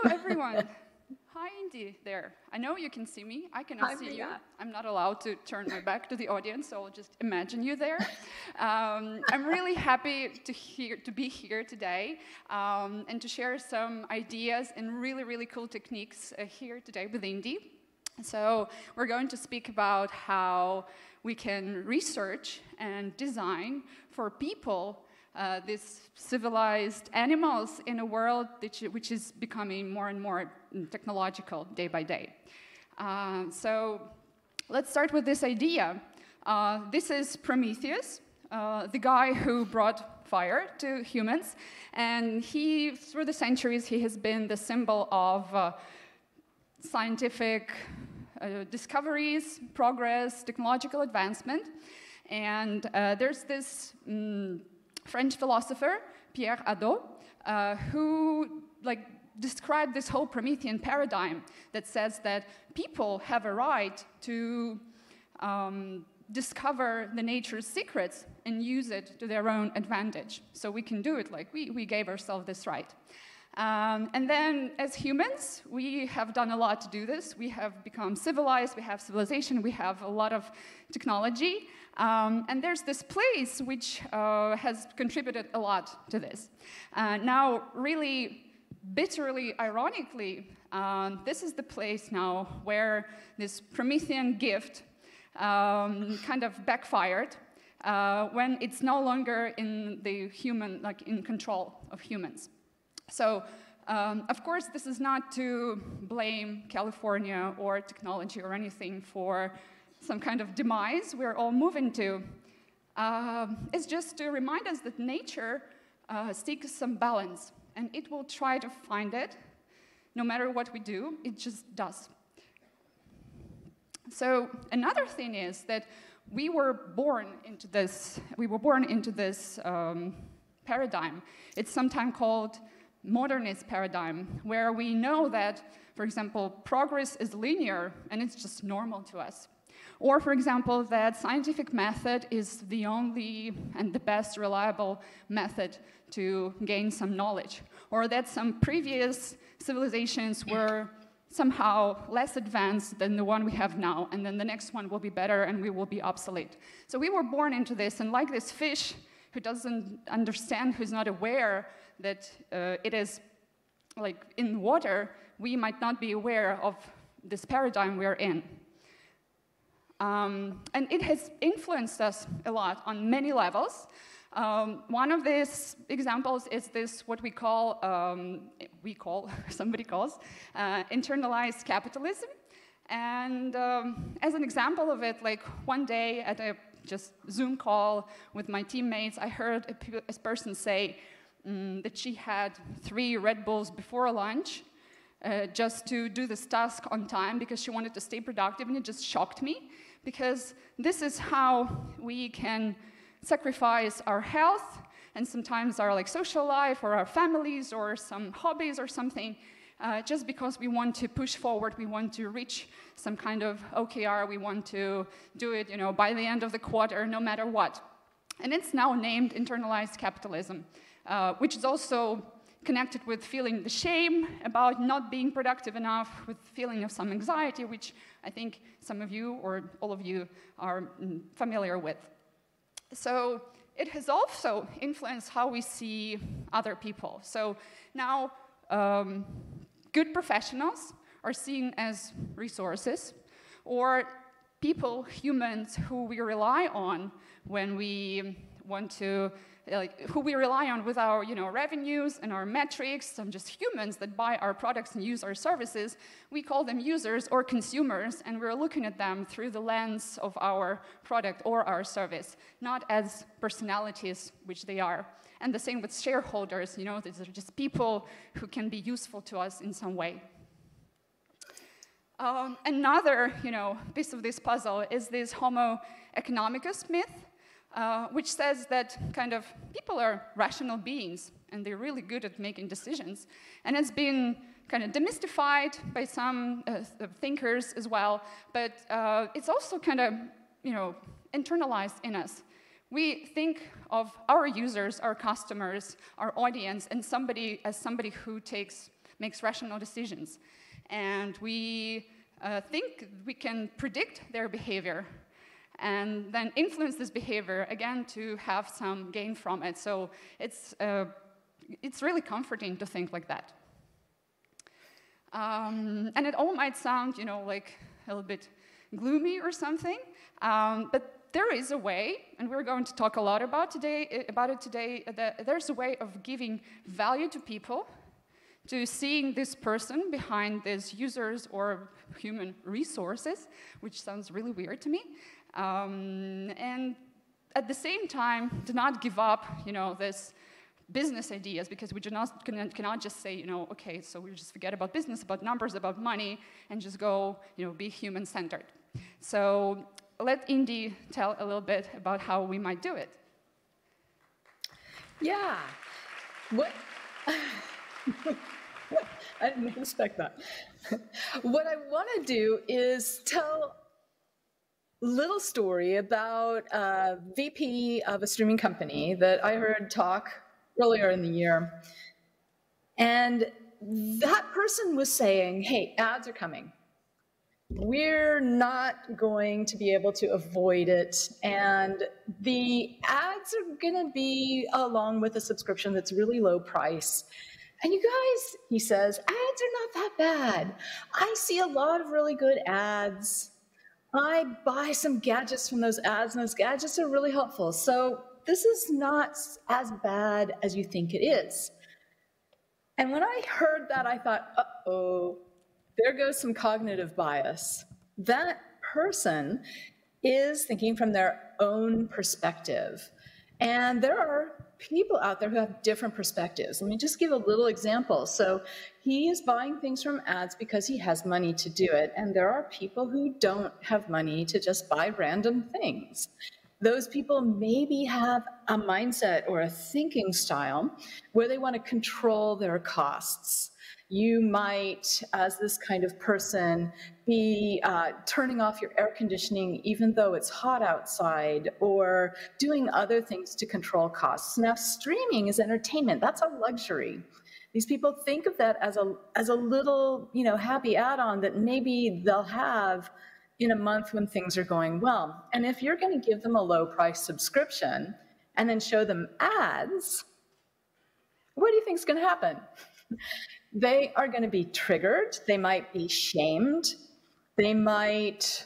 everyone. Hi, Indy, there. I know you can see me. I cannot see you. I'm not allowed to turn my back to the audience, so I'll just imagine you there. I'm really happy to be here today and to share some ideas and really, really cool techniques here today with Indy. So we're going to speak about how we can research and design for people these civilized animals in a world which is becoming more and more technological day by day. So let's start with this idea. This is Prometheus, the guy who brought fire to humans, and through the centuries, he has been the symbol of scientific discoveries, progress, technological advancement. And there's this French philosopher, Pierre Hadot, who described this whole Promethean paradigm that says that people have a right to discover the nature's secrets and use it to their own advantage. So we can do it, we gave ourselves this right. And then, as humans, we have done a lot to do this. We have become civilized, we have civilization, we have a lot of technology. And there's this place which has contributed a lot to this. Now, really, bitterly, ironically, this is the place now where this Promethean gift kind of backfired when it's no longer in the human, in control of humans. So, of course, this is not to blame California or technology or anything for some kind of demise we're all moving to. It's just to remind us that nature seeks some balance, and it will try to find it. No matter what we do, it just does. So another thing is that we were born into this paradigm. It's sometimes called modernist paradigm, where we know that, for example, progress is linear and it's just normal to us. Or, for example, that scientific method is the only and the best reliable method to gain some knowledge. Or that some previous civilizations were somehow less advanced than the one we have now, and then the next one will be better and we will be obsolete. So we were born into this, and like this fish who doesn't understand, who's not aware that it is in water, we might not be aware of this paradigm we're in. And it has influenced us a lot on many levels. One of these examples is this, what somebody calls, internalized capitalism. And as an example of it, one day at a just Zoom call with my teammates, I heard a person say that she had 3 Red Bulls before lunch just to do this task on time because she wanted to stay productive, and it just shocked me. Because this is how we can sacrifice our health and sometimes our social life or our families or some hobbies or something just because we want to push forward, we want to reach some kind of OKR, we want to do it by the end of the quarter, no matter what. And it's now named internalized capitalism, which is also connected with feeling the shame about not being productive enough, with feeling of some anxiety, which I think some of you or all of you are familiar with. So it has also influenced how we see other people. So now good professionals are seen as resources, or people, humans, who we rely on when we want to who we rely on with our revenues and our metrics. Some just humans that buy our products and use our services. We call them users or consumers, and we're looking at them through the lens of our product or our service, not as personalities, which they are. And the same with shareholders. These are just people who can be useful to us in some way. Another piece of this puzzle is this Homo economicus myth, which says that people are rational beings and they're really good at making decisions. And it's been kind of demystified by some thinkers as well, but it's also internalized in us. We think of our users, our customers, our audience, and somebody who takes makes rational decisions. And we think we can predict their behavior and then influence this behavior, again, to have some gain from it. So it's really comforting to think like that. And it all might sound, you know, like a little bit gloomy or something, but there is a way, and we're going to talk a lot about it today, that there's a way of giving value to people, to seeing this person behind these users or human resources, which sounds really weird to me, and at the same time, do not give up, you know, this business ideas, because we cannot just say, you know, okay, so we just forget about business, about numbers, about money, and just go, you know, be human-centered. So let Indy tell a little bit about how we might do it. Yeah. What? I didn't expect that. What I want to do is tell a little story about a VP of a streaming company that I heard talk earlier in the year. And that person was saying, hey, ads are coming. We're not going to be able to avoid it. And the ads are going to be along with a subscription that's really low price. And you guys, he says, ads are not that bad. I see a lot of really good ads. I buy some gadgets from those ads, and those gadgets are really helpful. So this is not as bad as you think it is. And when I heard that, I thought, uh-oh, there goes some cognitive bias. That person is thinking from their own perspective. And there are people out there who have different perspectives. Let me just give a little example. So he is buying things from ads because he has money to do it. And there are people who don't have money to just buy random things. Those people maybe have a mindset or a thinking style where they want to control their costs. You might, as this kind of person, be turning off your air conditioning even though it's hot outside, or doing other things to control costs. Now, streaming is entertainment. That's a luxury. These people think of that as a little, you know, happy add-on that maybe they'll have in a month when things are going well. And if you're going to give them a low-price subscription and then show them ads, what do you think is going to happen? They are going to be triggered. They might be shamed. They might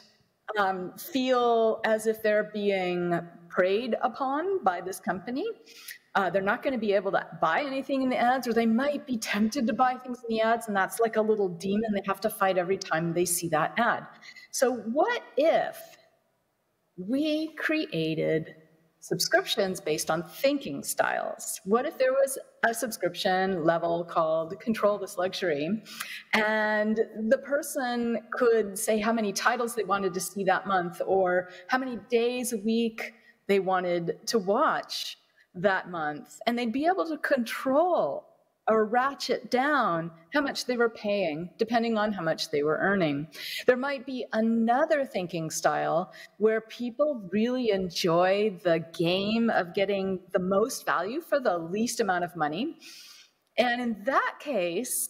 feel as if they're being preyed upon by this company. They're not going to be able to buy anything in the ads, or they might be tempted to buy things in the ads, and that's like a little demon they have to fight every time they see that ad. So what if we created subscriptions based on thinking styles? What if there was a subscription level called Control This Luxury, and the person could say how many titles they wanted to see that month, or how many days a week they wanted to watch that month, and they'd be able to control or ratchet down how much they were paying, depending on how much they were earning. There might be another thinking style where people really enjoy the game of getting the most value for the least amount of money. And in that case,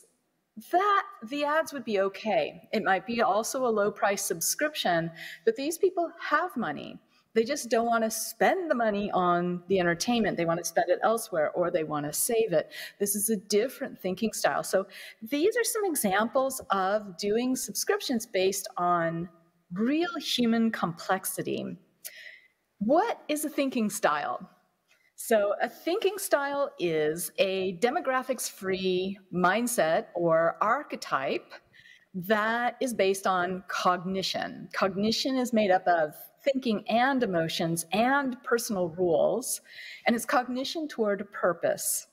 the ads would be okay. It might be also a low price subscription, but these people have money. They just don't want to spend the money on the entertainment. They want to spend it elsewhere, or they want to save it. This is a different thinking style. So these are some examples of doing subscriptions based on real human complexity. What is a thinking style? So a thinking style is a demographics-free mindset or archetype that is based on cognition. Cognition is made up of thinking and emotions and personal rules, and it's cognition toward purpose.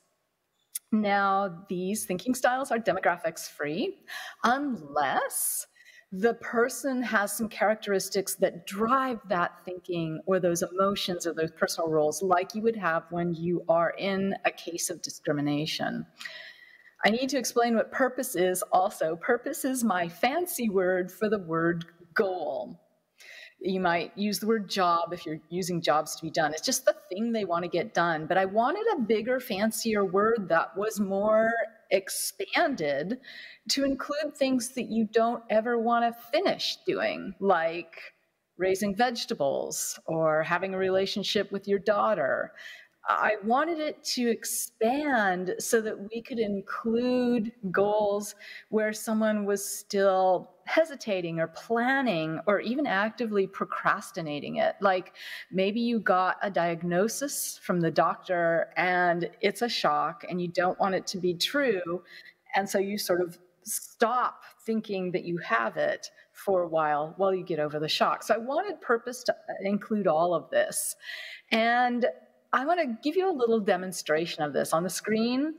Now, these thinking styles are demographics free unless the person has some characteristics that drive that thinking or those emotions or those personal rules, like you would have when you are in a case of discrimination. I need to explain what purpose is also. Purpose is my fancy word for the word goal. You might use the word job if you're using jobs to be done. It's just the thing they want to get done. But I wanted a bigger, fancier word that was more expanded to include things that you don't ever want to finish doing, like raising vegetables or having a relationship with your daughter. I wanted it to expand so that we could include goals where someone was still hesitating or planning or even actively procrastinating it. Like maybe you got a diagnosis from the doctor and it's a shock and you don't want it to be true. And so you sort of stop thinking that you have it for a while you get over the shock. So I wanted purpose to include all of this. And I want to give you a little demonstration of this. On the screen,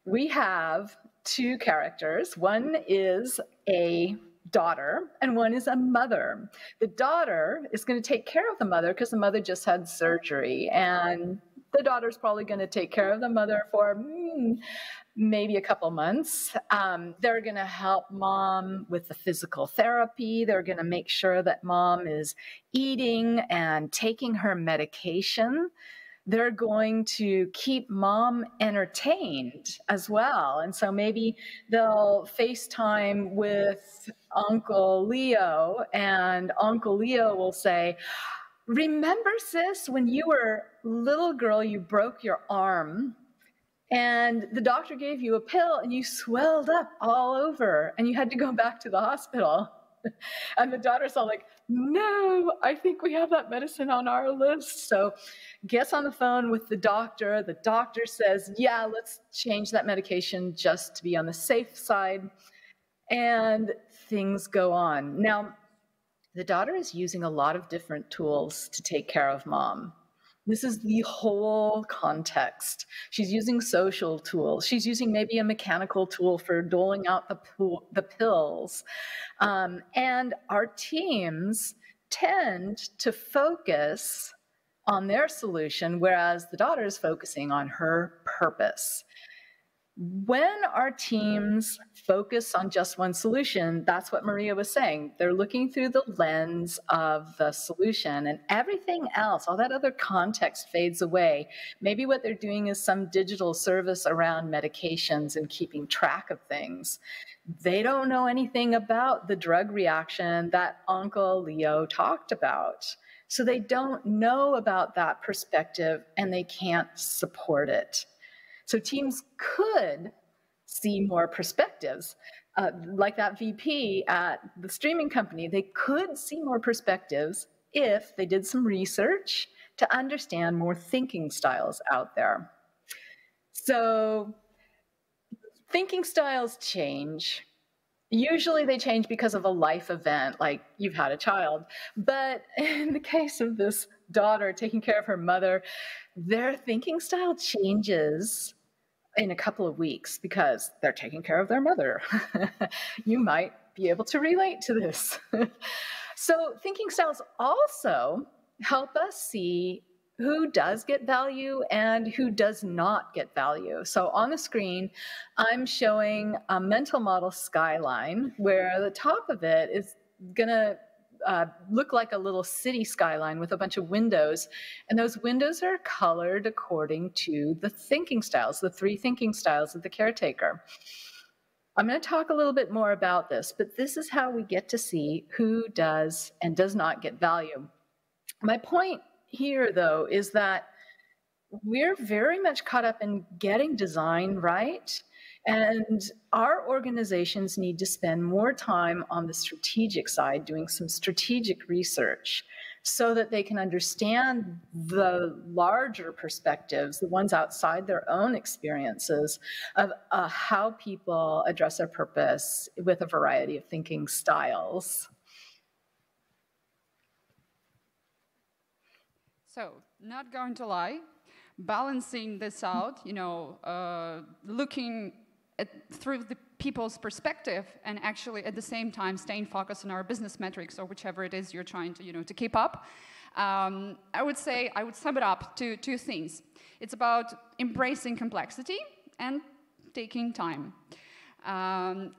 we have two characters. One is a daughter and one is a mother. The daughter is going to take care of the mother because the mother just had surgery, and the daughter's probably going to take care of the mother for maybe a couple months. They're going to help mom with the physical therapy. They're going to make sure that mom is eating and taking her medication. They're going to keep mom entertained as well. And so maybe they'll FaceTime with Uncle Leo, and Uncle Leo will say, "Remember, sis, when you were a little girl, you broke your arm and the doctor gave you a pill and you swelled up all over and you had to go back to the hospital." And the daughter's all like, "No, I think we have that medicine on our list." So gets on the phone with the doctor. The doctor says, "Yeah, let's change that medication just to be on the safe side." And things go on. Now, the daughter is using a lot of different tools to take care of mom. This is the whole context. She's using social tools. She's using maybe a mechanical tool for doling out the pills. And our teams tend to focus on their solution, whereas the daughter is focusing on her purpose. When our teams focus on just one solution, that's what Maria was saying. They're looking through the lens of the solution, and everything else, all that other context fades away. Maybe what they're doing is some digital service around medications and keeping track of things. They don't know anything about the drug reaction that Uncle Leo talked about. So they don't know about that perspective, and they can't support it. So teams could see more perspectives. Like that VP at the streaming company, they could see more perspectives if they did some research to understand more thinking styles out there. So thinking styles change. Usually they change because of a life event, like you've had a child. But in the case of this daughter taking care of her mother, their thinking style changes in a couple of weeks because they're taking care of their mother. You might be able to relate to this. So thinking styles also help us see who does get value and who does not get value. So on the screen, I'm showing a mental model skyline where the top of it is gonna look like a little city skyline with a bunch of windows. And those windows are colored according to the thinking styles, the three thinking styles of the caretaker. I'm going to talk a little bit more about this, but this is how we get to see who does and does not get value. My point here, though, is that we're very much caught up in getting design right. And our organizations need to spend more time on the strategic side, doing some strategic research so that they can understand the larger perspectives, the ones outside their own experiences of how people address their purpose with a variety of thinking styles. So, not going to lie, balancing this out, looking through the people's perspective and actually at the same time staying focused on our business metrics or whichever it is you're trying to, to keep up. I would say I would sum it up to two things. It's about embracing complexity and taking time.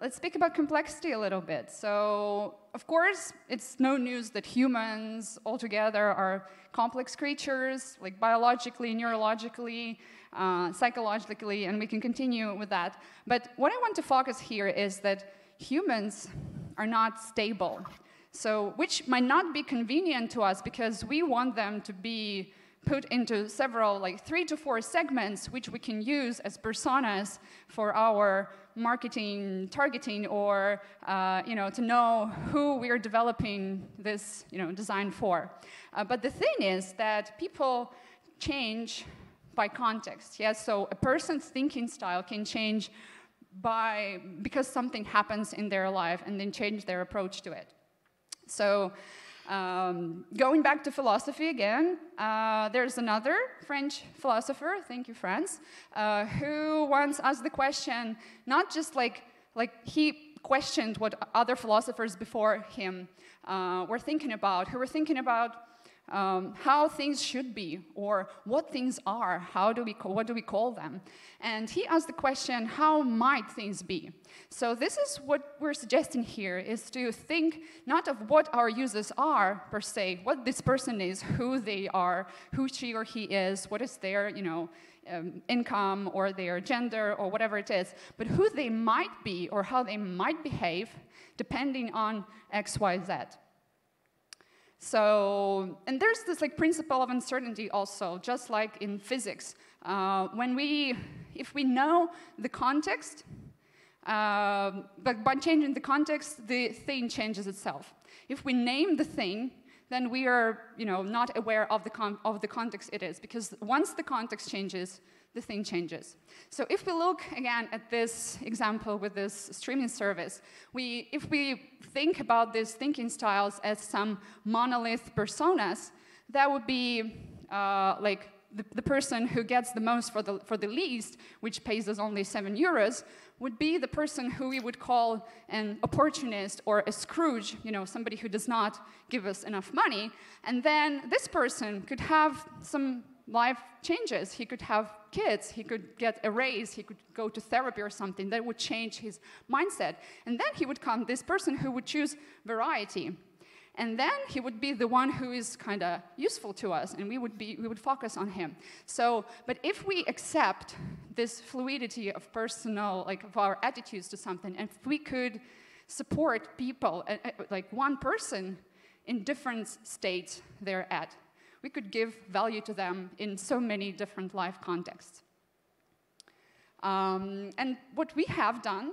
Let's speak about complexity a little bit. So of course, it's no news that humans altogether are complex creatures, like biologically, neurologically, psychologically, and we can continue with that. But what I want to focus here is that humans are not stable. So, which might not be convenient to us because we want them to be put into several, like 3 to 4 segments, which we can use as personas for our marketing targeting, or to know who we are developing this design for. But the thing is that people change by context. Yes, so a person's thinking style can change because something happens in their life, and then change their approach to it. So. Going back to philosophy again, there's another French philosopher, thank you, France, who once asked the question, not just like he questioned what other philosophers before him were thinking about, who were thinking about how things should be, or what things are, what do we call them? And he asked the question, how might things be? So this is what we're suggesting here, is to think not of what our users are, per se, what this person is, who they are, who she or he is, what is their, income, or their gender, or whatever it is, but who they might be, or how they might behave, depending on X, Y, Z. So, and there's this principle of uncertainty also, just like in physics. If we know the context, but by changing the context, the thing changes itself. If we name the thing, then we are, not aware of the context it is, because once the context changes, the thing changes. So if we look again at this example with this streaming service, if we think about these thinking styles as some monolith personas, that would be the person who gets the most for the least, which pays us only €7, would be the person who we would call an opportunist or a Scrooge, somebody who does not give us enough money. And then this person could have some life changes. He could have kids, he could get a raise, he could go to therapy or something that would change his mindset. And then he would come this person who would choose variety. And then he would be the one who is kind of useful to us, and we would focus on him. So, but if we accept this fluidity of of our attitudes to something, and if we could support people, like one person in different states they're at, we could give value to them in so many different life contexts. And what we have done,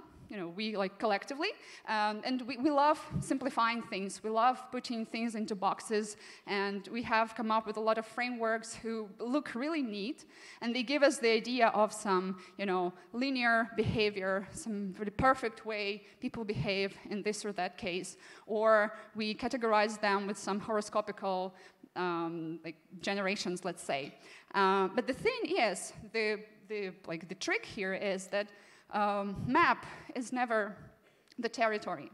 we collectively, and we love simplifying things. We love putting things into boxes, and we have come up with a lot of frameworks who look really neat, and they give us the idea of some, linear behavior, some the perfect way people behave in this or that case, or we categorize them with some horoscopical generations, let's say. But the thing is, the trick here is that map is never the territory.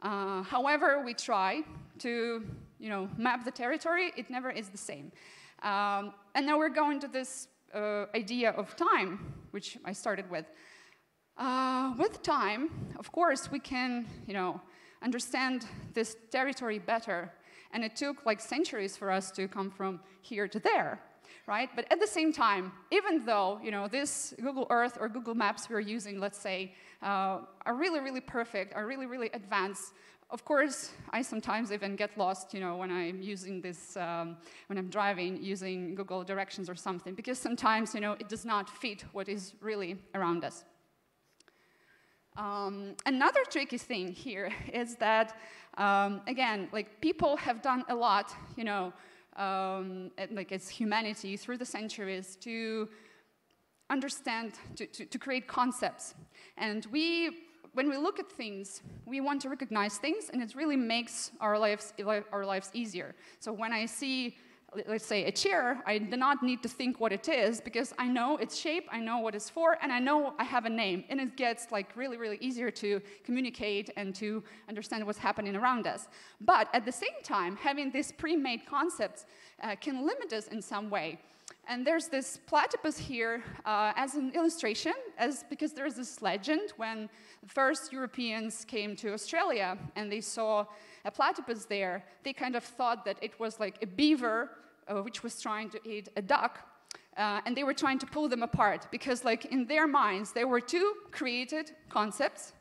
However we try to, map the territory, it never is the same. And now we're going to this idea of time, which I started with. With time, of course, we can, understand this territory better. And it took centuries for us to come from here to there, right? But at the same time, even though this Google Earth or Google Maps we're using, let's say, are really, really perfect, are really, really advanced. Of course, I sometimes even get lost, when I'm using this, when I'm driving using Google Directions or something, because sometimes, it does not fit what is really around us. Another tricky thing here is that, again, people have done a lot, as humanity through the centuries to understand, to create concepts. And when we look at things, we want to recognize things, and it really makes our lives easier. So when I see, let's say, a chair, I do not need to think what it is, because I know its shape, I know what it's for, and I know I have a name. And it gets really, really easier to communicate and to understand what's happening around us. But at the same time, having these pre-made concepts can limit us in some way. And there's this platypus here as an illustration, because there's this legend when the first Europeans came to Australia and they saw a platypus there, they kind of thought that it was like a beaver which was trying to eat a duck, and they were trying to pull them apart because, like, in their minds, there were two created concepts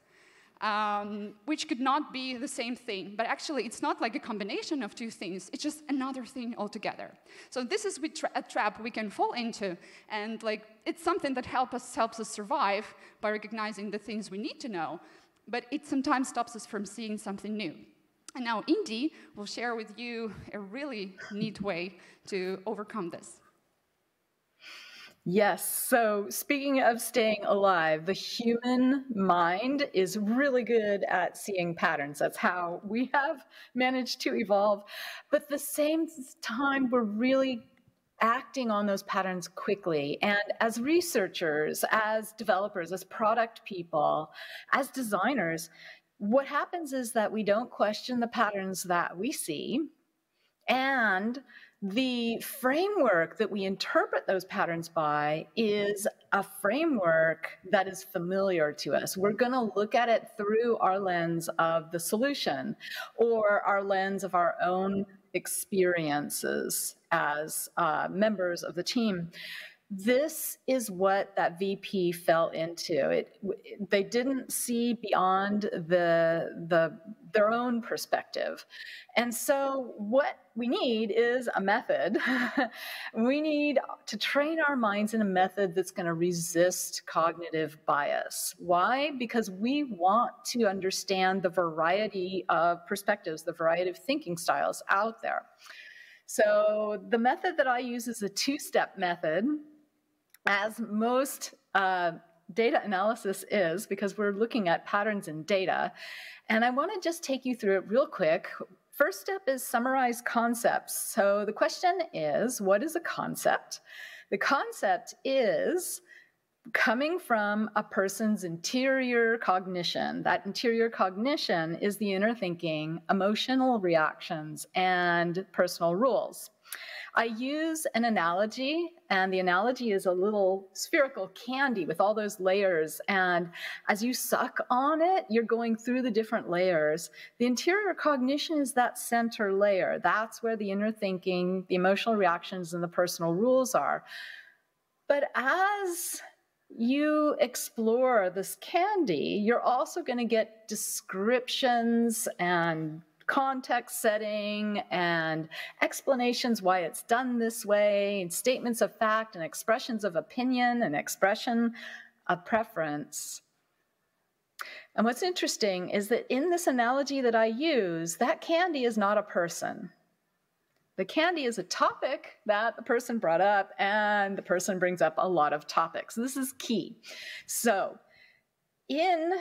which could not be the same thing. But actually, it's not like a combination of two things. It's just another thing altogether. So this is a trap we can fall into. And like, it's something that helps us survive by recognizing the things we need to know. But it sometimes stops us from seeing something new. And now Indy will share with you a really neat way to overcome this. Yes, so speaking of staying alive, the human mind is really good at seeing patterns. That's how we have managed to evolve. But at the same time, we're really acting on those patterns quickly. And as researchers, as developers, as product people, as designers, what happens is that we don't question the patterns that we see, and the framework that we interpret those patterns by is a framework that is familiar to us. We're going to look at it through our lens of the solution or our lens of our own experiences as members of the team. This is what that VP fell into. They didn't see beyond their own perspective. And so what we need is a method. We need to train our minds in a method that's going to resist cognitive bias. Why? Because we want to understand the variety of perspectives, the variety of thinking styles out there. So the method that I use is a two-step method, as most data analysis is, because we're looking at patterns in data. And I want to just take you through it real quick. First step is summarize concepts. So the question is, what is a concept? The concept is coming from a person's interior cognition. That interior cognition is the inner thinking, emotional reactions, and personal rules. I use an analogy, and the analogy is a little spherical candy with all those layers. And as you suck on it, you're going through the different layers. The interior cognition is that center layer. That's where the inner thinking, the emotional reactions, and the personal rules are. But as you explore this candy, you're also going to get descriptions and context setting and explanations why it's done this way, and statements of fact and expressions of opinion and expression of preference. And what's interesting is that in this analogy that I use, that candy is not a person. The candy is a topic that the person brought up, and the person brings up a lot of topics. This is key. So in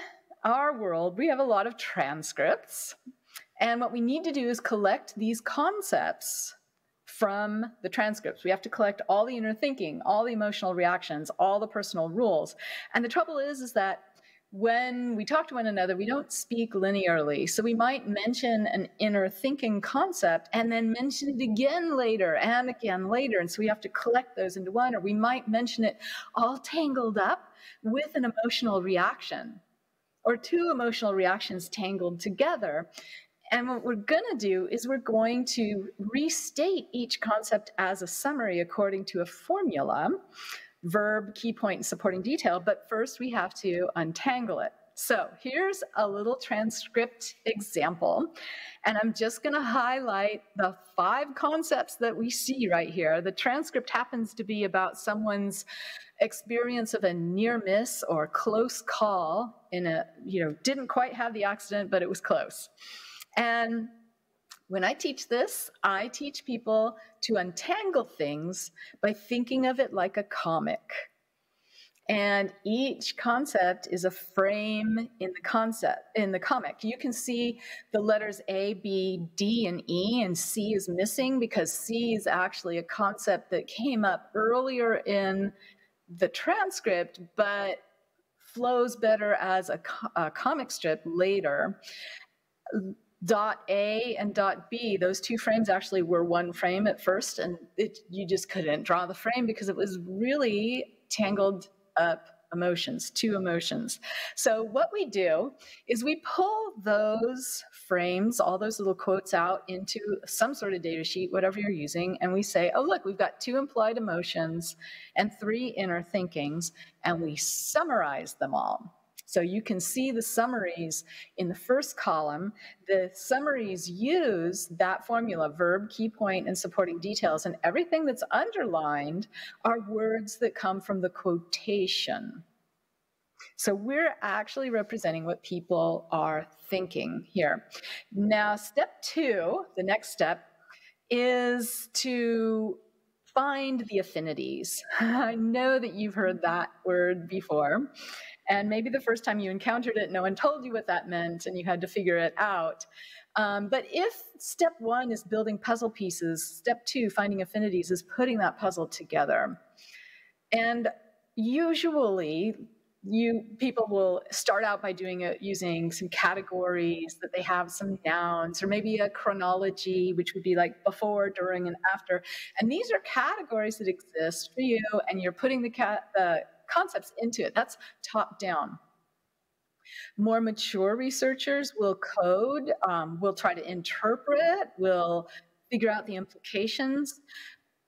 our world, we have a lot of transcripts. And what we need to do is collect these concepts from the transcripts. We have to collect all the inner thinking, all the emotional reactions, all the personal rules. And the trouble is that when we talk to one another, we don't speak linearly. So we might mention an inner thinking concept and then mention it again later and again later. And so we have to collect those into one, or we might mention it all tangled up with an emotional reaction, or two emotional reactions tangled together. And what we're going to do is we're going to restate each concept as a summary according to a formula, verb, key point, and supporting detail. But first, we have to untangle it. So here's a little transcript example. And I'm just going to highlight the 5 concepts that we see right here. The transcript happens to be about someone's experience of a near miss or close call in a, didn't quite have the accident, but it was close. And when I teach this, I teach people to untangle things by thinking of it like a comic. And each concept is a frame in the comic. You can see the letters A, B, D, and E, and C is missing because C is actually a concept that came up earlier in the transcript, but flows better as a comic strip later. dot A and dot B, those two frames actually were one frame at first, and you just couldn't draw the frame because it was really tangled up emotions, two emotions. So what we do is we pull those frames, all those little quotes out into some sort of data sheet, whatever you're using, and we say, oh, look, we've got 2 implied emotions and 3 inner thinkings, and we summarize them all. So you can see the summaries in the first column. The summaries use that formula, verb, key point, and supporting details, and everything that's underlined are words that come from the quotation. So we're actually representing what people are thinking here. Now, step 2, the next step, is to find the affinities. I know that you've heard that word before. And maybe the first time you encountered it, no one told you what that meant, and you had to figure it out. But if step 1 is building puzzle pieces, step 2, finding affinities, is putting that puzzle together. And usually, people will start out by doing it using some categories, that they have some nouns, or maybe a chronology, which would be like before, during, and after. And these are categories that exist for you, and you're putting the concepts into it. That's top down. More mature researchers will code, will try to interpret, will figure out the implications.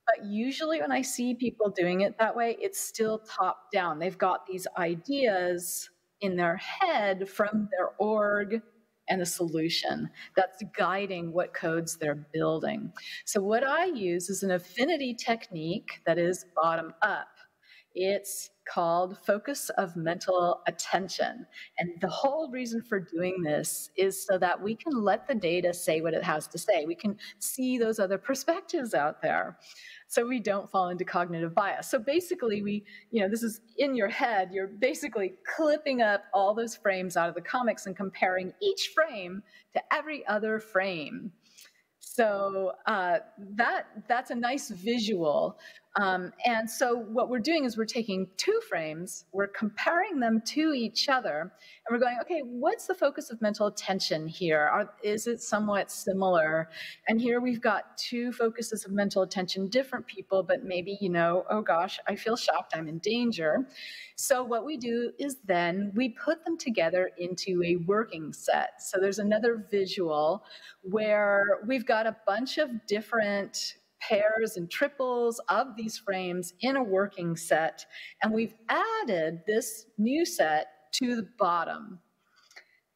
But usually when I see people doing it that way, it's still top down. They've got these ideas in their head from their org and the solution that's guiding what codes they're building. So what I use is an affinity technique that is bottom up. It's called focus of mental attention. And the whole reason for doing this is so that we can let the data say what it has to say. We can see those other perspectives out there, so we don't fall into cognitive bias. So basically, this is in your head, you're basically clipping up all those frames out of the comics and comparing each frame to every other frame. So that's a nice visual. And so what we're doing is we're taking 2 frames, we're comparing them to each other, and we're going, okay, what's the focus of mental attention here? Is it somewhat similar? And here we've got 2 focuses of mental attention, different people, but maybe, oh gosh, I feel shocked, I'm in danger. So what we do is then we put them together into a working set. So there's another visual where we've got a bunch of different pairs and triples of these frames in a working set, and we've added this new set to the bottom.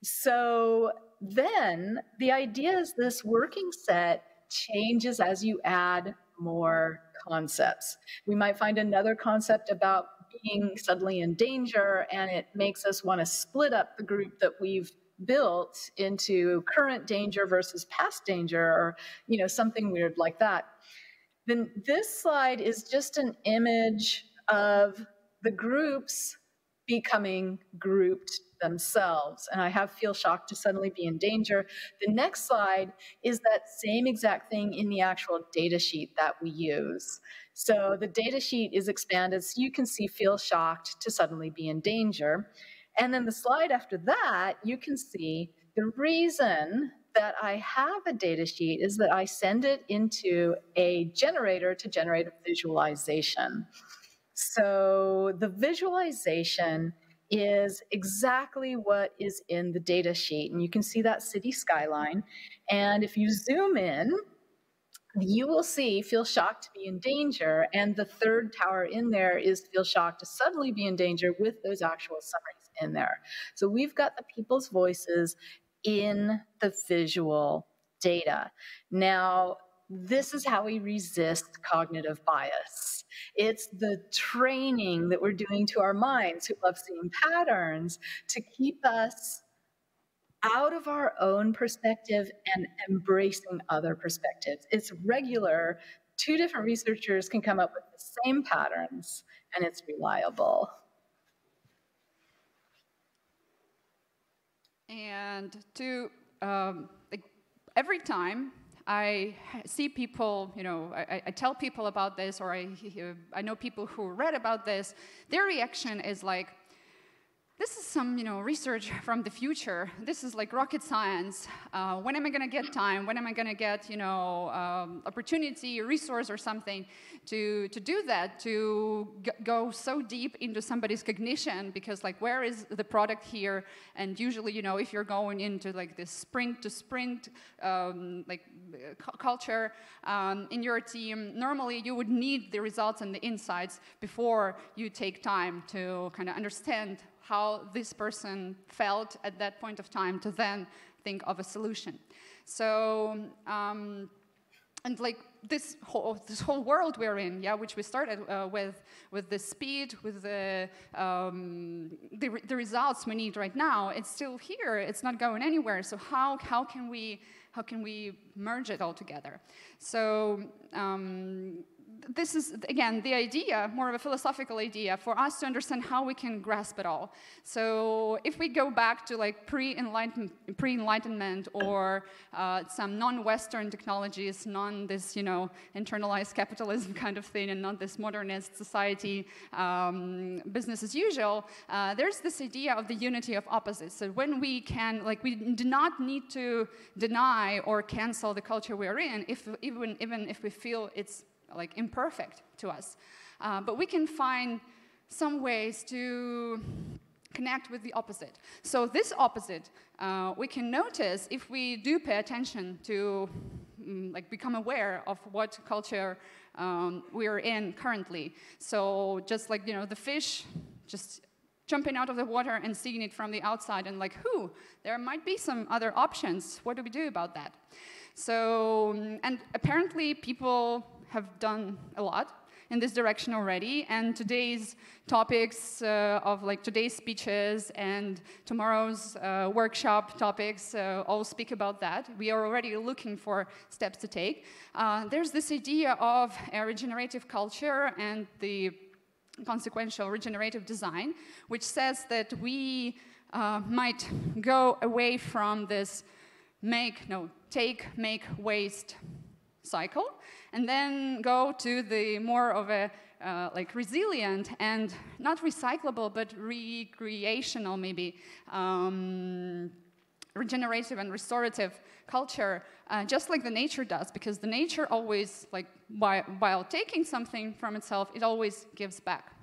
So then the idea is this working set changes as you add more concepts. We might find another concept about being suddenly in danger, and it makes us want to split up the group that we've built into current danger versus past danger, or something weird like that. Then this slide is just an image of the groups becoming grouped themselves. And I have feel shocked to suddenly be in danger. The next slide is that same exact thing in the actual data sheet that we use. So the data sheet is expanded so you can see feel shocked to suddenly be in danger. And then the slide after that, you can see the reason that I have a data sheet is that I send it into a generator to generate a visualization. So the visualization is exactly what is in the data sheet. And you can see that city skyline. And if you zoom in, you will see feel shocked to be in danger. And the third tower in there is feel shocked to suddenly be in danger with those actual summaries in there. So we've got the people's voices in the visual data. Now, this is how we resist cognitive bias. It's the training that we're doing to our minds who love seeing patterns to keep us out of our own perspective and embracing other perspectives. It's regular. 2 different researchers can come up with the same patterns, and it's reliable. And every time I see people, I tell people about this, or I know people who read about this, their reaction is like, this is some, research from the future. This is like rocket science. When am I going to get time? When am I going to get, opportunity, resource, or something to do that? To go so deep into somebody's cognition, because like, where is the product here? And usually, if you're going into like this sprint to sprint culture in your team, normally you would need the results and the insights before you take time to kind of understand how this person felt at that point of time to then think of a solution. So, and like this whole world we're in, which we started with the speed, with the results we need right now, it's still here. It's not going anywhere. So how can we merge it all together? So. This is, again, the idea, more of a philosophical idea, for us to understand how we can grasp it all. So if we go back to like pre-enlightenment or some non-Western technologies, this, internalized capitalism kind of thing, and not this modernist society, business as usual, there's this idea of the unity of opposites. So when we can, like, we do not need to deny or cancel the culture we're in, even if we feel it's like imperfect to us. But we can find some ways to connect with the opposite. So this opposite, we can notice if we do pay attention to become aware of what culture we are in currently. So just like, the fish just jumping out of the water and seeing it from the outside and like, there might be some other options. What do we do about that? So, and apparently people have done a lot in this direction already, and today's topics of like today's speeches and tomorrow's workshop topics all speak about that. We are already looking for steps to take. There's this idea of a regenerative culture and the consequential regenerative design, which says that we might go away from this take, make, waste cycle, and then go to the more of a resilient and not recyclable but recreational, maybe regenerative and restorative culture, just like the nature does, because the nature always, like, while taking something from itself, it always gives back.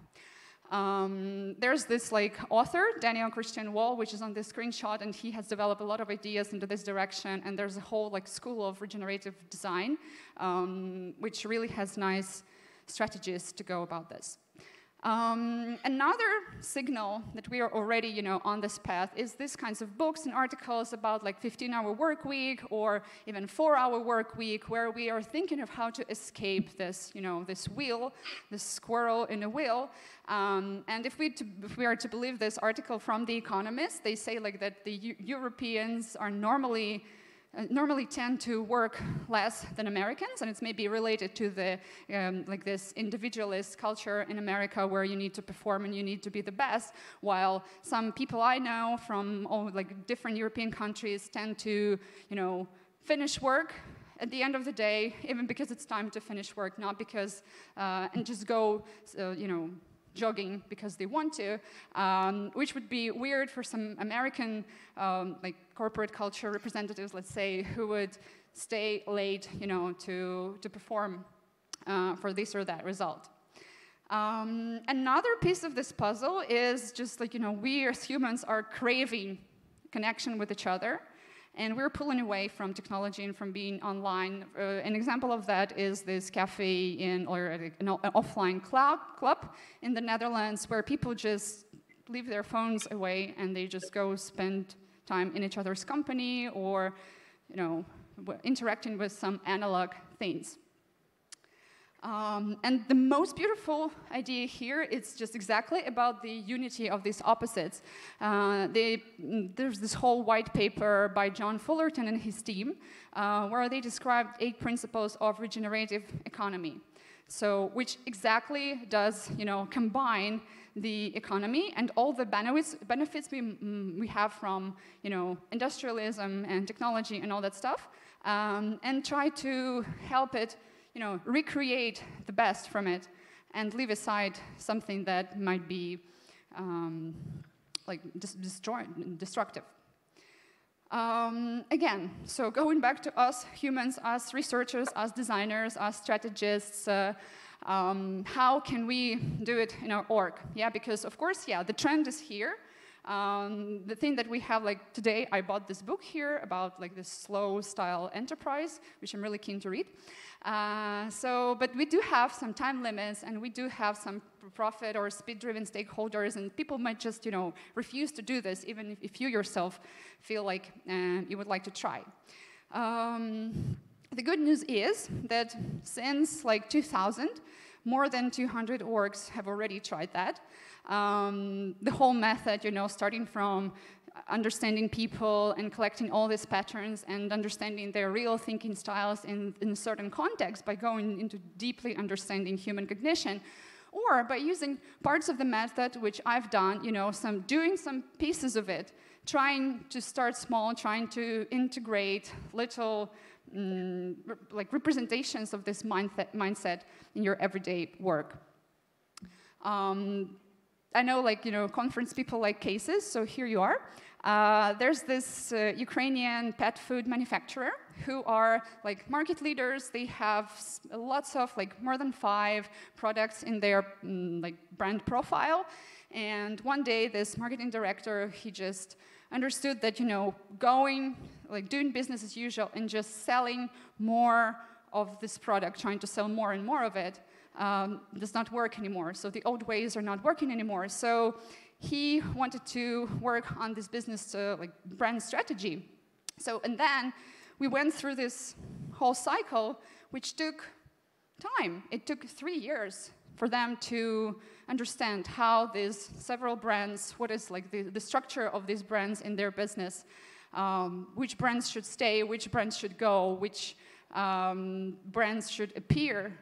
There's this author, Daniel Christian Wall, which is on this screenshot, and he has developed a lot of ideas into this direction, and there's a whole school of regenerative design, which really has nice strategies to go about this. Another signal that we are already, on this path is this kinds of books and articles about 15-hour work week or even 4-hour work week, where we are thinking of how to escape this, this wheel, this squirrel in a wheel. And if we are to believe this article from The Economist, they say that the Europeans are normally tend to work less than Americans, and it's maybe related to the this individualist culture in America where you need to perform and you need to be the best, while some people I know from all different European countries tend to finish work at the end of the day, even because it's time to finish work, not because and just go jogging because they want to, which would be weird for some American corporate culture representatives, let's say, who would stay late, to perform for this or that result. Another piece of this puzzle is just we as humans are craving connection with each other. And we're pulling away from technology and from being online. An example of that is this cafe or an offline club in the Netherlands, where people just leave their phones away and they just go spend time in each other's company or, interacting with some analog things. And the most beautiful idea here is just exactly about the unity of these opposites. There's this whole white paper by John Fullerton and his team, where they described 8 principles of regenerative economy. So, which exactly does, combine the economy and all the benefits we have from, industrialism and technology and all that stuff, and try to help it recreate the best from it and leave aside something that might be like destructive. Again, so going back to us humans, us researchers, us designers, us strategists, how can we do it in our org? Yeah, because of course, yeah, the trend is here. The thing that we have, like today, I bought this book here about like this slow style enterprise, which I'm really keen to read. But we do have some time limits, and we do have some profit or speed-driven stakeholders, and people might just, refuse to do this, even if you yourself feel like you would like to try. The good news is that since like 2000, more than 200 orgs have already tried that. The whole method, starting from understanding people and collecting all these patterns and understanding their real thinking styles in a certain context by going into deeply understanding human cognition, or by using parts of the method, which I've done, doing some pieces of it, trying to start small, trying to integrate little like representations of this mindset in your everyday work. I know, conference people like cases, so here you are. There's this Ukrainian pet food manufacturer who are like market leaders. They have lots of more than 5 products in their brand profile. And one day, this marketing director, he just understood that doing business as usual and just selling more of this product, trying to sell more and more of it, does not work anymore. So the old ways are not working anymore. So he wanted to work on this business brand strategy. And then we went through this whole cycle, which took time. It took 3 years for them to understand how these several brands, what is the structure of these brands in their business, which brands should stay, which brands should go, which brands should appear,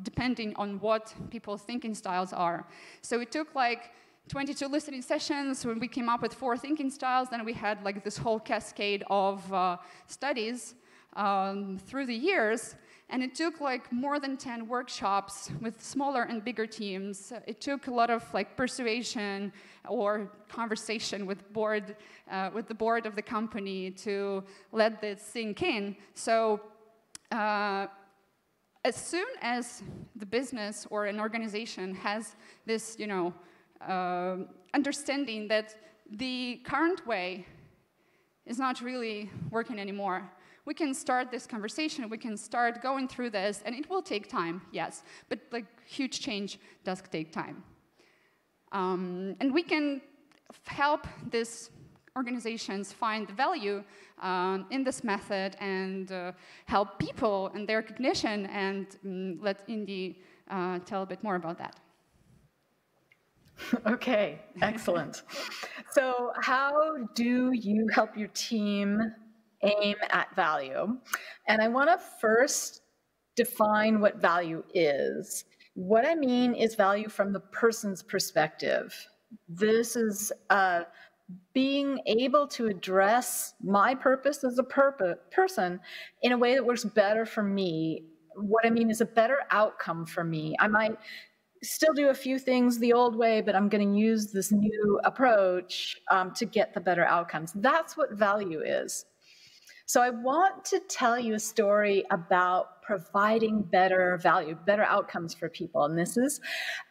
depending on what people's thinking styles are. So it took 22 listening sessions when we came up with 4 thinking styles. Then we had this whole cascade of studies through the years. And it took more than 10 workshops with smaller and bigger teams. It took a lot of conversation with the board of the company to let this sink in. So as soon as the business or an organization has this, understanding that the current way is not really working anymore, we can start this conversation, we can start going through this, and it will take time, yes, but huge change does take time. And we can help these organizations find the value in this method and help people and their cognition, and let Indy tell a bit more about that. Okay, excellent. So how do you help your team aim at value? And I want to first define what value is. What I mean is value from the person's perspective. This is being able to address my purpose as a person in a way that works better for me. What I mean is a better outcome for me. I might still do a few things the old way, but I'm going to use this new approach to get the better outcomes. That's what value is. So I want to tell you a story about providing better value, better outcomes for people. And this is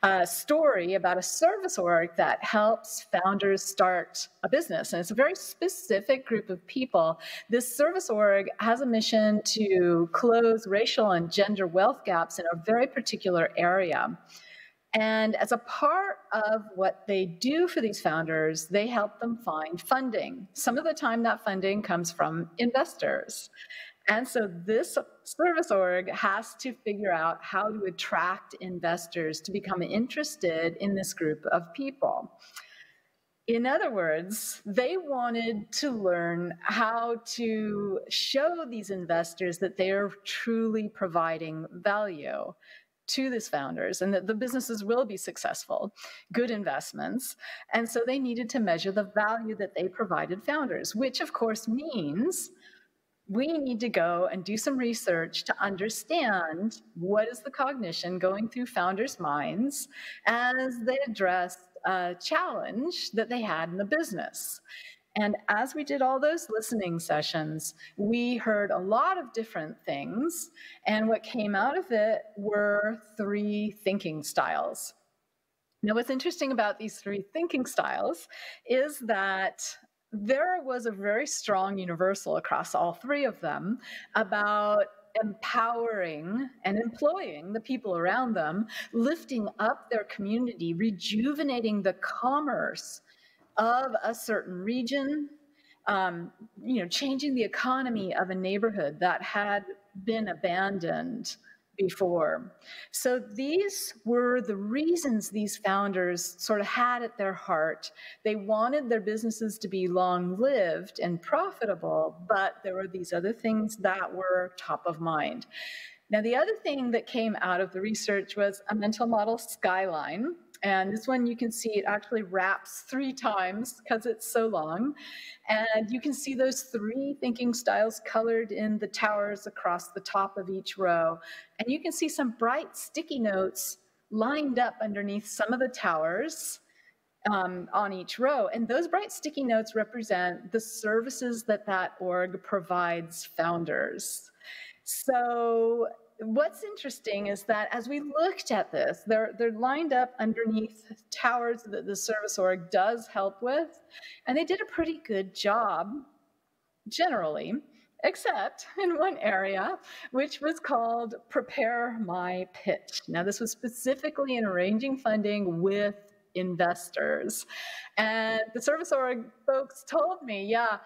a story about a service org that helps founders start a business. And it's a very specific group of people. This service org has a mission to close racial and gender wealth gaps in a very particular area. And as a part of what they do for these founders, they help them find funding. Some of the time that funding comes from investors. And so this service org has to figure out how to attract investors to become interested in this group of people. In other words, they wanted to learn how to show these investors that they are truly providing value to these founders and that the businesses will be successful, good investments. And so they needed to measure the value that they provided founders, which of course means we need to go and do some research to understand what is the cognition going through founders' minds as they address a challenge that they had in the business. And as we did all those listening sessions, we heard a lot of different things. And what came out of it were 3 thinking styles. Now, what's interesting about these 3 thinking styles is that there was a very strong universal across all 3 of them about empowering and employing the people around them, lifting up their community, rejuvenating the commerce of a certain region, changing the economy of a neighborhood that had been abandoned before. So these were the reasons these founders sort of had at their heart. They wanted their businesses to be long-lived and profitable, but there were these other things that were top of mind. Now, the other thing that came out of the research was a mental model skyline. And this one, you can see it actually wraps 3 times because it's so long. And you can see those 3 thinking styles colored in the towers across the top of each row. And you can see some bright sticky notes lined up underneath some of the towers on each row. And those bright sticky notes represent the services that org provides founders. So what's interesting is that as we looked at this, they're lined up underneath towers that the service org does help with, and they did a pretty good job, generally, except in one area, which was called Prepare My Pitch. Now, this was specifically in arranging funding with investors. And the service org folks told me, yeah,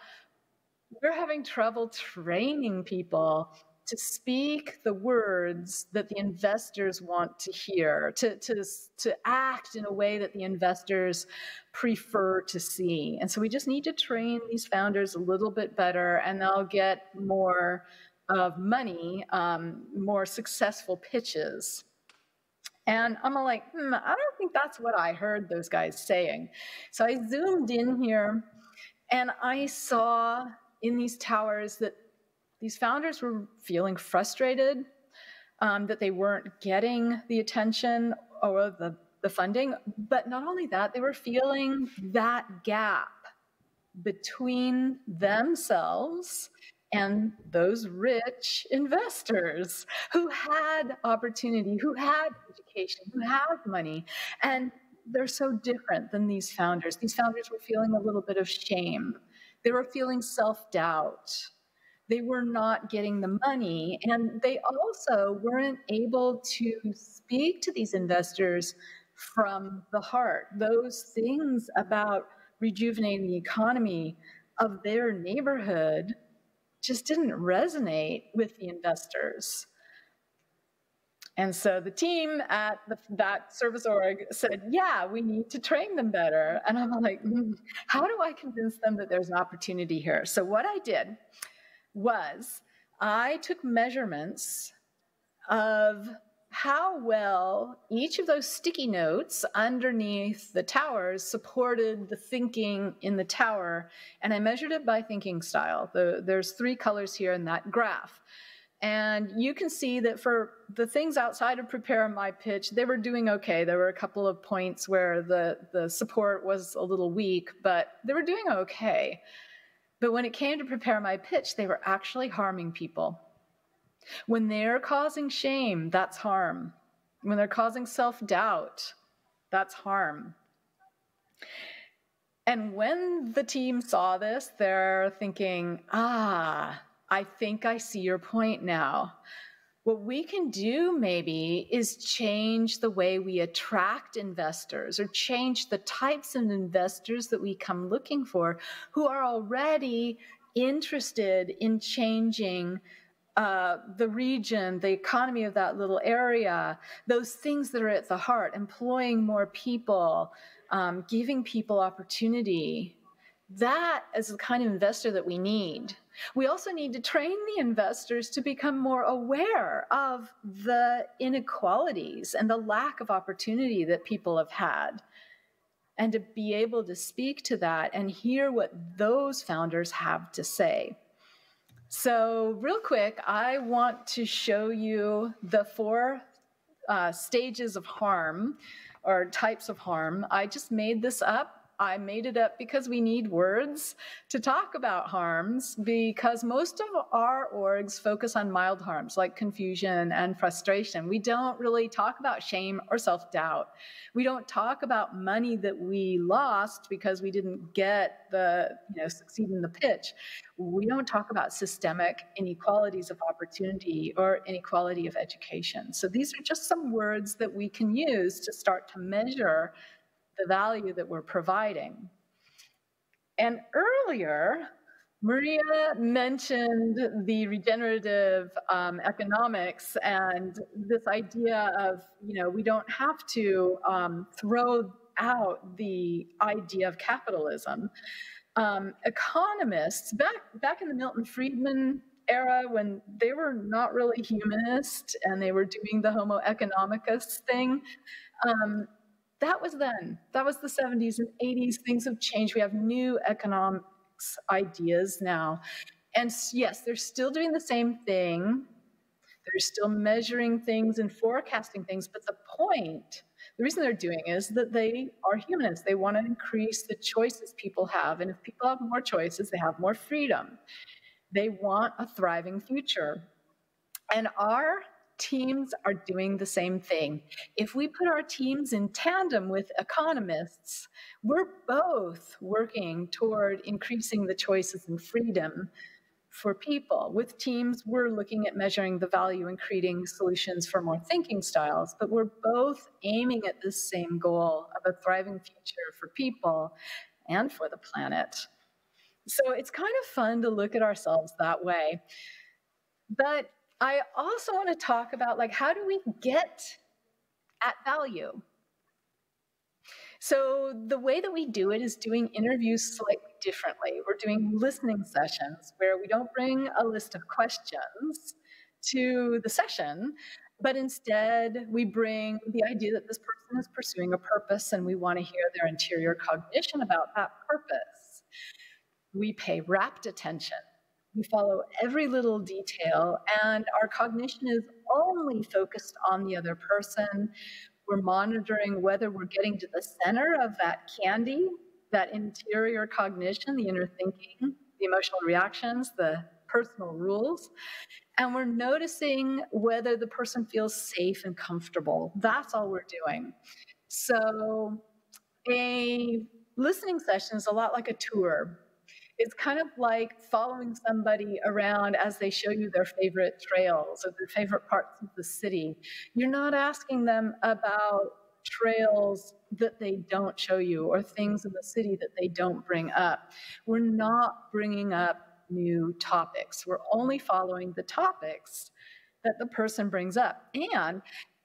we're having trouble training people to speak the words that the investors want to hear, to act in a way that the investors prefer to see. And so we just need to train these founders a little bit better, and they'll get more of money, more successful pitches. And I'm all like, I don't think that's what I heard those guys saying. So I zoomed in here, and I saw in these towers that these founders were feeling frustrated, that they weren't getting the attention or the funding. But not only that, they were feeling that gap between themselves and those rich investors who had opportunity, who had education, who have money. And they're so different than these founders. These founders were feeling a little bit of shame. They were feeling self-doubt. They were not getting the money, and they also weren't able to speak to these investors from the heart. Those things about rejuvenating the economy of their neighborhood just didn't resonate with the investors. And so the team at that service org said, yeah, we need to train them better. And I'm like, how do I convince them that there's an opportunity here? So what I did was I took measurements of how well each of those sticky notes underneath the towers supported the thinking in the tower, and I measured it by thinking style. There's 3 colors here in that graph. And you can see that for the things outside of Prepare My Pitch, they were doing okay. There were a couple of points where the support was a little weak, but they were doing okay. But when it came to Prepare My Pitch, they were actually harming people. When they're causing shame, that's harm. When they're causing self-doubt, that's harm. And when the team saw this, they're thinking, I think I see your point now. What we can do maybe is change the way we attract investors, or change the types of investors that we come looking for, who are already interested in changing the region, the economy of that little area, those things that are at the heart, employing more people, giving people opportunity. That is the kind of investor that we need. We also need to train the investors to become more aware of the inequalities and the lack of opportunity that people have had, and to be able to speak to that and hear what those founders have to say. So real quick, I want to show you the 4 stages of harm or types of harm. I just made this up. I made it up because we need words to talk about harms, because most of our orgs focus on mild harms like confusion and frustration. We don't really talk about shame or self-doubt. We don't talk about money that we lost because we didn't get succeed in the pitch. We don't talk about systemic inequalities of opportunity or inequality of education. So these are just some words that we can use to start to measure the value that we're providing. And earlier, Maria mentioned the regenerative economics and this idea of, we don't have to throw out the idea of capitalism. Economists, back in the Milton Friedman era, when they were not really humanist and they were doing the Homo economicus thing, that was then. That was the 70s and 80s. Things have changed. We have new economics ideas now. And yes, they're still doing the same thing. They're still measuring things and forecasting things. But the reason they're doing it is that they are humanists. They want to increase the choices people have. And if people have more choices, they have more freedom. They want a thriving future. And our teams are doing the same thing. If we put our teams in tandem with economists, we're both working toward increasing the choices and freedom for people. With teams, we're looking at measuring the value and creating solutions for more thinking styles, but we're both aiming at this same goal of a thriving future for people and for the planet. So it's kind of fun to look at ourselves that way. But I also want to talk about, how do we get at value? So the way that we do it is doing interviews slightly differently. We're doing listening sessions where we don't bring a list of questions to the session, but instead we bring the idea that this person is pursuing a purpose and we want to hear their interior cognition about that purpose. We pay rapt attention. We follow every little detail, and our cognition is only focused on the other person. We're monitoring whether we're getting to the center of that candy, that interior cognition, the inner thinking, the emotional reactions, the personal rules. And we're noticing whether the person feels safe and comfortable. That's all we're doing. So a listening session is a lot like a tour. It's kind of like following somebody around as they show you their favorite trails or their favorite parts of the city. You're not asking them about trails that they don't show you or things in the city that they don't bring up. We're not bringing up new topics. We're only following the topics that the person brings up. And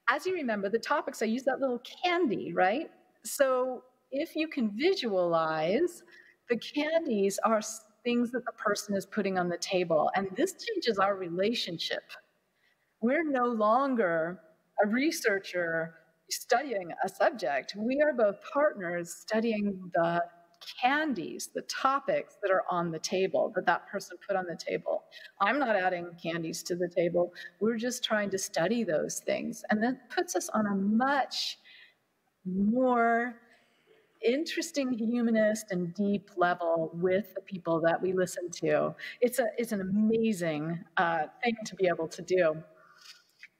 as you remember, the topics, I use that little candy, right? So if you can visualize, the candies are things that the person is putting on the table, and this changes our relationship. We're no longer a researcher studying a subject. We are both partners studying the candies, the topics that are on the table, that person put on the table. I'm not adding candies to the table. We're just trying to study those things, and that puts us on a much more interesting humanist and deep level with the people that we listen to. It's an amazing thing to be able to do.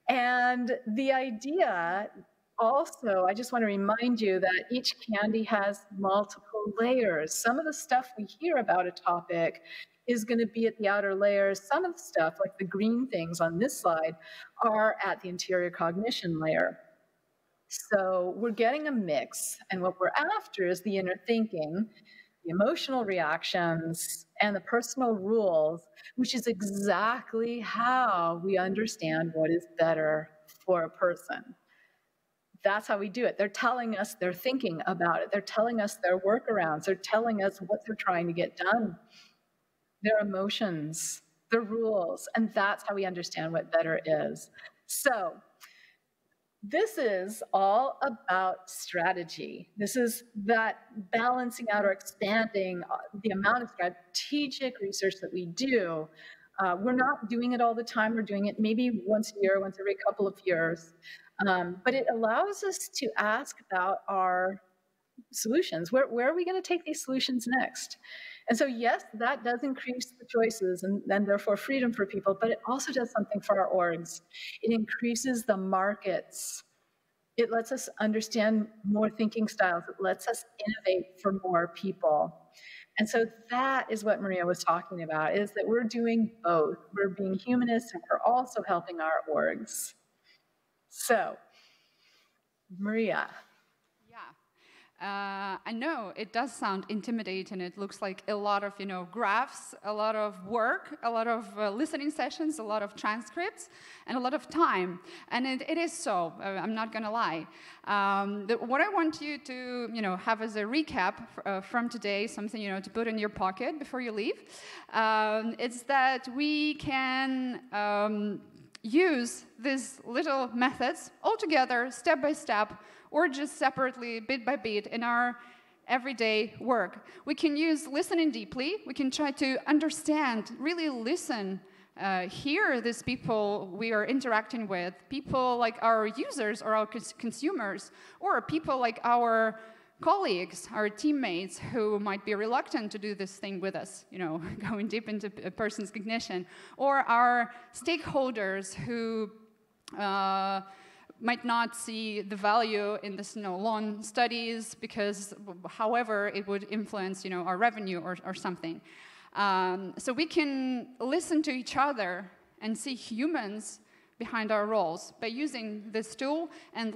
And the idea also, I just want to remind you that each candy has multiple layers. Some of the stuff we hear about a topic is going to be at the outer layers. Some of the stuff, like the green things on this slide, are at the interior cognition layer. So we're getting a mix, and what we're after is the inner thinking, the emotional reactions, and the personal rules, which is exactly how we understand what is better for a person. That's how we do it. They're telling us they're thinking about it. They're telling us their workarounds. They're telling us what they're trying to get done, their emotions, their rules, and that's how we understand what better is. So this is all about strategy. This is that balancing out or expanding the amount of strategic research that we do. We're not doing it all the time. We're doing it maybe once a year, once every couple of years. But it allows us to ask about our solutions. Where are we going to take these solutions next? And so, yes, that does increase the choices and therefore freedom for people, but it also does something for our orgs. It increases the markets. It lets us understand more thinking styles. It lets us innovate for more people. And so that is what Maria was talking about, is that we're doing both. We're being humanists and we're also helping our orgs. So, Maria. I know it does sound intimidating. It looks like a lot of, graphs, a lot of work, a lot of listening sessions, a lot of transcripts, and a lot of time. And it is so. I'm not going to lie. What I want you to, have as a recap from today, something, to put in your pocket before you leave, is that we can use these little methods all together, step by step, or just separately, bit by bit, in our everyday work. We can use listening deeply. We can try to understand, really listen, hear these people we are interacting with, people like our users or our consumers, or people like our colleagues, our teammates who might be reluctant to do this thing with us, going deep into a person's cognition, or our stakeholders who might not see the value in this long studies because, however, it would influence, our revenue or something. So we can listen to each other and see humans behind our roles by using this tool and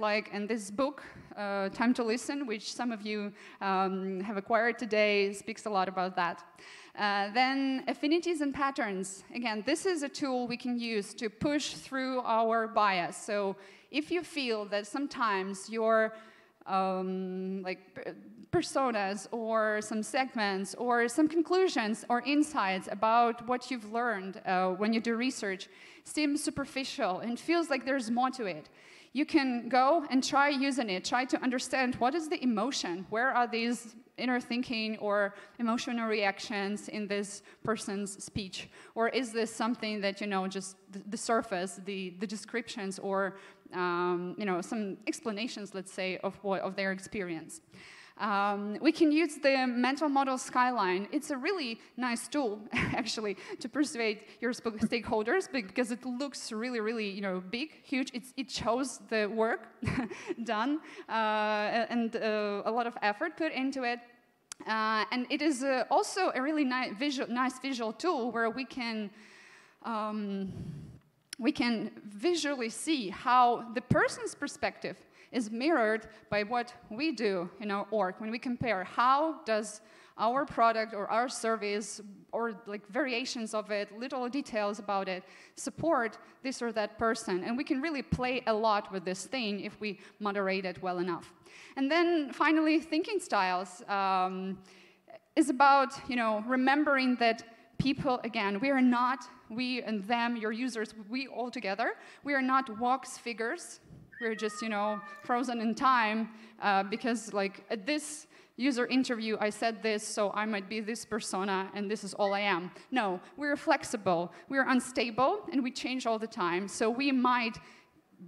this book, Time to Listen, which some of you have acquired today, speaks a lot about that. Then affinities and patterns. Again, this is a tool we can use to push through our bias. So if you feel that sometimes your personas or some segments or some conclusions or insights about what you've learned when you do research seem superficial and feels like there's more to it, you can go and try using it, try to understand what is the emotion, where are these inner thinking or emotional reactions in this person's speech, or is this something that, just the surface, the descriptions or some explanations, let's say, of their experience. We can use the mental model Skyline. It's a really nice tool, actually, to persuade your stakeholders because it looks really, really, big, huge. It shows the work done and a lot of effort put into it. And it is also a really nice visual tool where we can visually see how the person's perspective is mirrored by what we do in our org. When we compare, how does our product or our service or variations of it, little details about it, support this or that person? And we can really play a lot with this thing if we moderate it well enough. And then finally, thinking styles is about remembering that people, again, we and them, your users, we all together, we are not wax figures. We're just, frozen in time because, at this user interview, I said this, so I might be this persona, and this is all I am. No, we're flexible, we're unstable, and we change all the time. So we might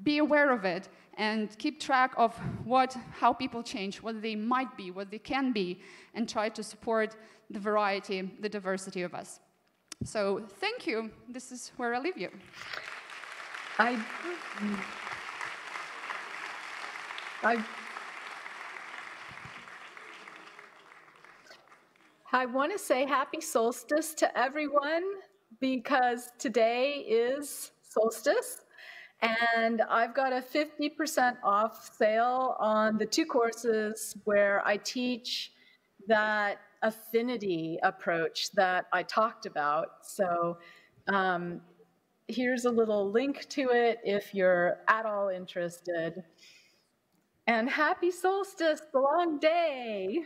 be aware of it and keep track of how people change, what they might be, what they can be, and try to support the variety, the diversity of us. So thank you. This is where I leave you. I want to say happy solstice to everyone because today is solstice and I've got a 50% off sale on the 2 courses where I teach that affinity approach that I talked about. So here's a little link to it if you're at all interested. And happy solstice, the long day.